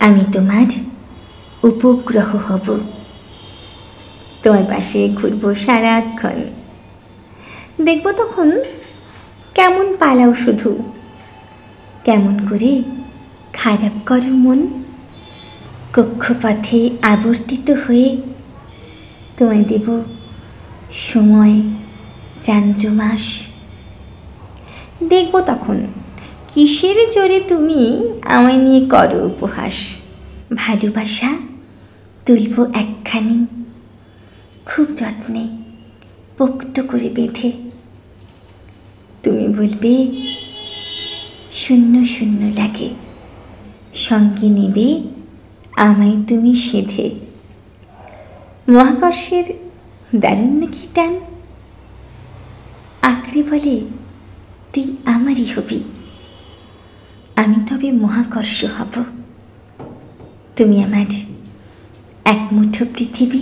আমি তোমার উপগ্রহ হব, তোমার পাশে ঘুরব সারাক্ষণ। দেখব তখন কেমন পালাও শুধু, কেমন করে খারাপ করো মন। কক্ষপথে আবর্তিত হয়ে তোমায় দেব সময় চান্দ্রমাস। দেখব তখন কিসের জোরে তুমি আমায় নিয়ে করো উপহাস। ভালোবাসা তুলব একখানি খুব যত্নে পোক্ত করে বেঁধে। তুমি বলবে শূন্য শূন্য লাগে, সঙ্গে নেবে আমায় তুমি সেধে। মহাকর্ষের দারুণ নাকি টান, আঁকড়ে বলে তুই আমারই হবি। আমি তবে মহাকর্ষ হব, তুমি আমার এক মুঠো পৃথিবী।